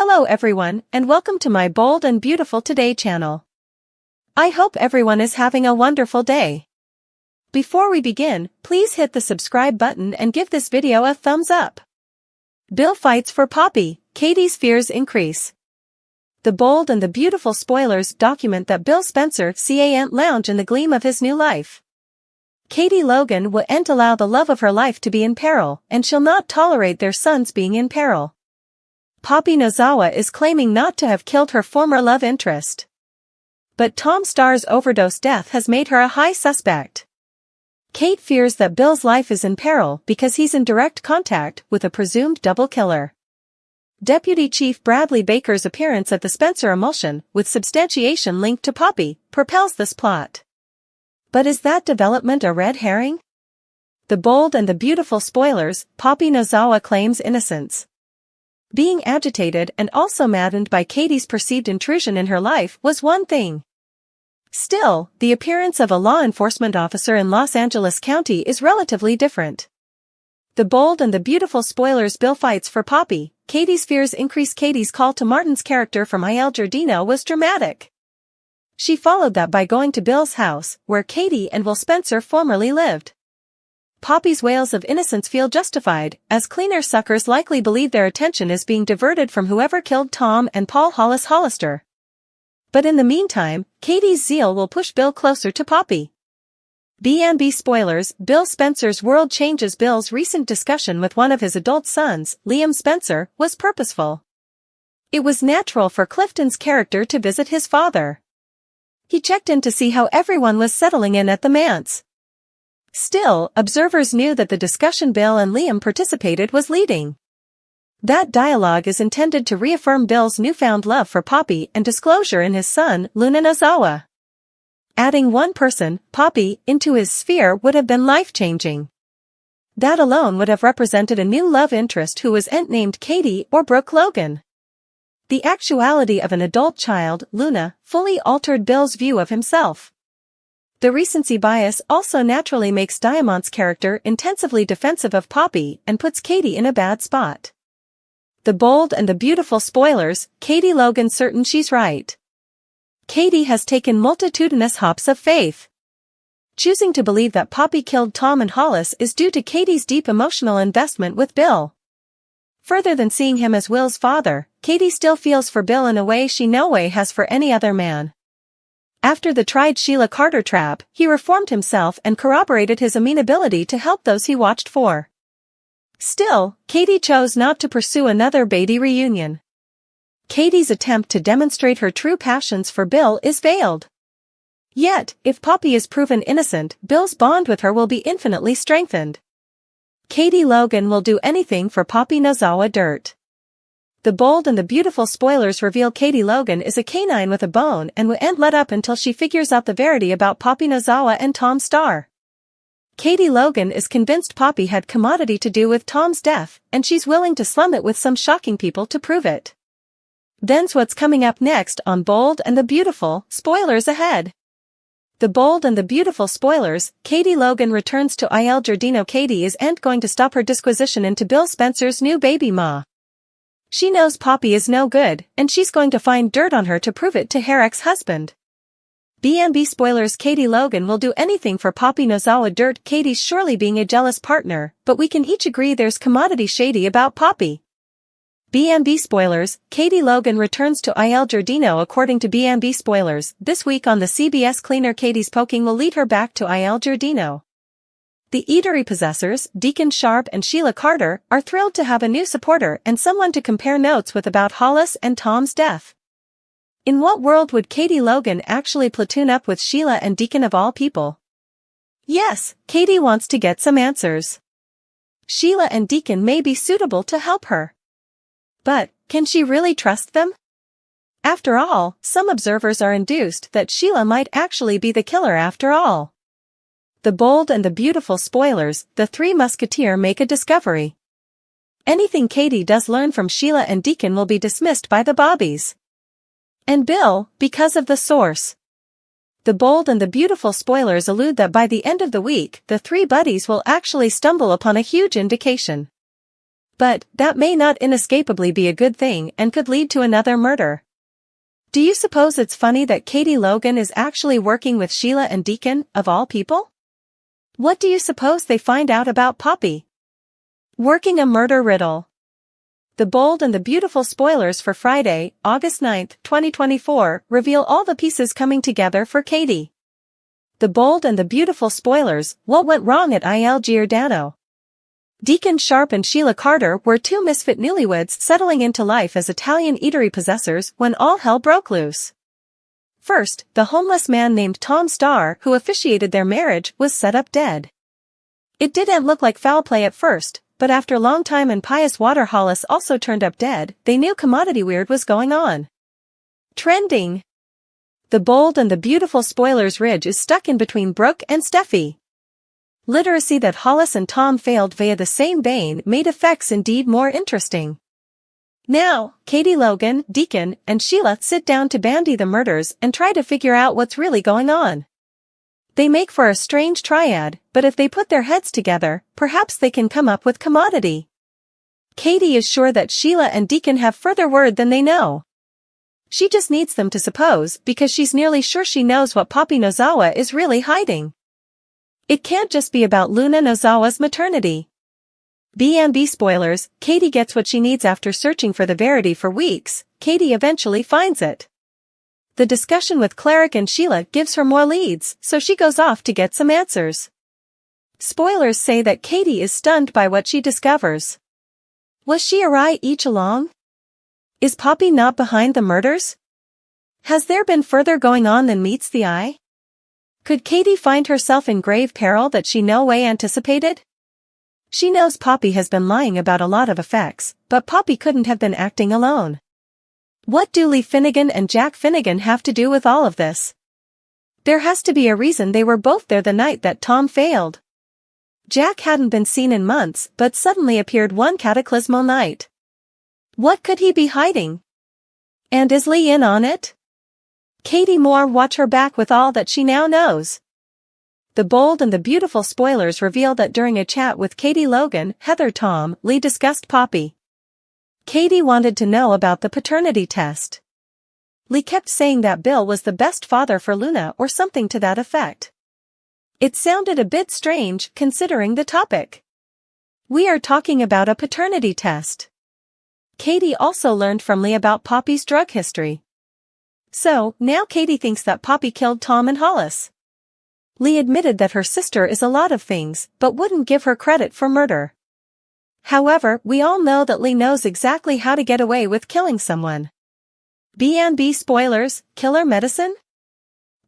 Hello everyone, and welcome to my Bold and Beautiful Today channel. I hope everyone is having a wonderful day. Before we begin, please hit the subscribe button and give this video a thumbs up. Bill fights for Poppy, Katie's fears increase. The Bold and the Beautiful spoilers document that Bill Spencer can't lounge in the gleam of his new life. Katie Logan won't allow the love of her life to be in peril, and she'll not tolerate their sons being in peril. Poppy Nozawa is claiming not to have killed her former love interest. But Tom Starr's overdose death has made her a high suspect. Kate fears that Bill's life is in peril because he's in direct contact with a presumed double killer. Deputy Chief Bradley Baker's appearance at the Spencer emulsion, with substantiation linked to Poppy, propels this plot. But is that development a red herring? The Bold and the Beautiful spoilers, Poppy Nozawa claims innocence. Being agitated and also maddened by Katie's perceived intrusion in her life was one thing. Still, the appearance of a law enforcement officer in Los Angeles County is relatively different. The Bold and the Beautiful spoilers Bill fights for Poppy, Katie's fears increase. Katie's call to Martin's character from Il Giardino was dramatic. She followed that by going to Bill's house, where Katie and Will Spencer formerly lived. Poppy's wails of innocence feel justified, as cleaner suckers likely believe their attention is being diverted from whoever killed Tom and Paul Hollister. But in the meantime, Katie's zeal will push Bill closer to Poppy. B&B spoilers, Bill Spencer's world changes. Bill's recent discussion with one of his adult sons, Liam Spencer, was purposeful. It was natural for Clifton's character to visit his father. He checked in to see how everyone was settling in at the manse. Still, observers knew that the discussion Bill and Liam participated was leading. That dialogue is intended to reaffirm Bill's newfound love for Poppy and disclosure in his son, Luna Nozawa. Adding one person, Poppy, into his sphere would have been life-changing. That alone would have represented a new love interest who was named Katie or Brooke Logan. The actuality of an adult child, Luna, fully altered Bill's view of himself. The recency bias also naturally makes Diamant's character intensively defensive of Poppy and puts Katie in a bad spot. The Bold and the Beautiful spoilers, Katie Logan certain she's right. Katie has taken multitudinous hops of faith. Choosing to believe that Poppy killed Tom and Hollis is due to Katie's deep emotional investment with Bill. Further than seeing him as Will's father, Katie still feels for Bill in a way she no way has for any other man. After the tried Sheila Carter trap, he reformed himself and corroborated his amenability to help those he watched for. Still, Katie chose not to pursue another Beatty reunion. Katie's attempt to demonstrate her true passions for Bill is veiled. Yet, if Poppy is proven innocent, Bill's bond with her will be infinitely strengthened. Katie Logan will do anything for Poppy Nozawa dirt. The Bold and the Beautiful spoilers reveal Katie Logan is a canine with a bone and won't let up until she figures out the verity about Poppy Nozawa and Tom Starr. Katie Logan is convinced Poppy had commodity to do with Tom's death, and she's willing to slum it with some shocking people to prove it. Then's what's coming up next on Bold and the Beautiful, spoilers ahead. The Bold and the Beautiful spoilers, Katie Logan returns to Il Giardino. Katie isn't going to stop her disquisition into Bill Spencer's new baby ma. She knows Poppy is no good, and she's going to find dirt on her to prove it to her ex-husband. B&B spoilers, Katie Logan will do anything for Poppy Nozawa dirt. Katie's surely being a jealous partner, but we can each agree there's commodity shady about Poppy. B&B spoilers, Katie Logan returns to Il Giardino. According to B&B spoilers, this week on the CBS cleaner, Katie's poking will lead her back to Il Giardino. The eatery possessors, Deacon Sharp and Sheila Carter, are thrilled to have a new supporter and someone to compare notes with about Hollis and Tom's death. In what world would Katie Logan actually platoon up with Sheila and Deacon of all people? Yes, Katie wants to get some answers. Sheila and Deacon may be suitable to help her. But, can she really trust them? After all, some observers are induced that Sheila might actually be the killer after all. The Bold and the Beautiful spoilers, the Three Musketeers make a discovery. Anything Katie does learn from Sheila and Deacon will be dismissed by the Bobbies. And Bill, because of the source. The Bold and the Beautiful spoilers allude that by the end of the week, the three buddies will actually stumble upon a huge indication. But that may not inescapably be a good thing and could lead to another murder. Do you suppose it's funny that Katie Logan is actually working with Sheila and Deacon, of all people? What do you suppose they find out about Poppy? Working a murder riddle. The bold and the beautiful spoilers for Friday, August 9, 2024, reveal all the pieces coming together for Katie. The bold and the beautiful spoilers, what went wrong at Il Giordano? Deacon Sharp and Sheila Carter were two misfit newlyweds settling into life as Italian eatery possessors when all hell broke loose. First, the homeless man named Tom Starr, who officiated their marriage, was set up dead. It didn't look like foul play at first, but after longtime and pious Water Hollis also turned up dead, they knew commodity weird was going on. Trending. The bold and the beautiful spoilers Ridge is stuck in between Brooke and Steffi. Literacy that Hollis and Tom failed via the same vein made effects indeed more interesting. Now, Katie Logan, Deacon, and Sheila sit down to bandy the murders and try to figure out what's really going on. They make for a strange triad, but if they put their heads together, perhaps they can come up with commodity. Katie is sure that Sheila and Deacon have further word than they know. She just needs them to suppose because she's nearly sure she knows what Poppy Nozawa is really hiding. It can't just be about Luna Nozawa's maternity. B&B spoilers, Katie gets what she needs after searching for the verity for weeks. Katie eventually finds it. The discussion with Cleric and Sheila gives her more leads, so she goes off to get some answers. Spoilers say that Katie is stunned by what she discovers. Was she awry each along? Is Poppy not behind the murders? Has there been further going on than meets the eye? Could Katie find herself in grave peril that she no way anticipated? She knows Poppy has been lying about a lot of effects, but Poppy couldn't have been acting alone. What do Lee Finnegan and Jack Finnegan have to do with all of this? There has to be a reason they were both there the night that Tom failed. Jack hadn't been seen in months but suddenly appeared one cataclysmal night. What could he be hiding? And is Lee in on it? Katie Moore watch her back with all that she now knows. The bold and the beautiful spoilers reveal that during a chat with Katie Logan, Heather Tom, Lee discussed Poppy. Katie wanted to know about the paternity test. Lee kept saying that Bill was the best father for Luna or something to that effect. It sounded a bit strange considering the topic. We are talking about a paternity test. Katie also learned from Lee about Poppy's drug history. So, now Katie thinks that Poppy killed Tom and Hollis. Lee admitted that her sister is a lot of things, but wouldn't give her credit for murder. However, we all know that Lee knows exactly how to get away with killing someone. B&B spoilers, killer medicine?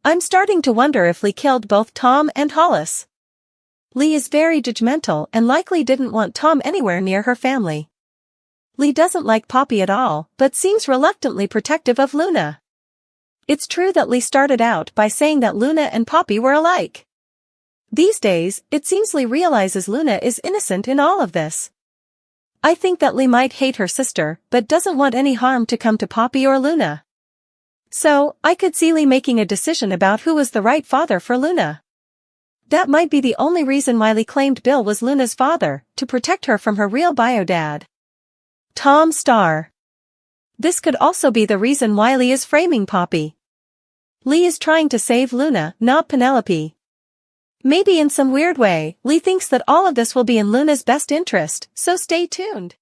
I'm starting to wonder if Lee killed both Tom and Hollis. Lee is very judgmental and likely didn't want Tom anywhere near her family. Lee doesn't like Poppy at all, but seems reluctantly protective of Luna. It's true that Lee started out by saying that Luna and Poppy were alike. These days, it seems Lee realizes Luna is innocent in all of this. I think that Lee might hate her sister, but doesn't want any harm to come to Poppy or Luna. So, I could see Lee making a decision about who was the right father for Luna. That might be the only reason why Lee claimed Bill was Luna's father, to protect her from her real bio dad. Tom Starr. This could also be the reason why Lee is framing Poppy. Lee is trying to save Luna, not Penelope. Maybe in some weird way, Lee thinks that all of this will be in Luna's best interest, so stay tuned.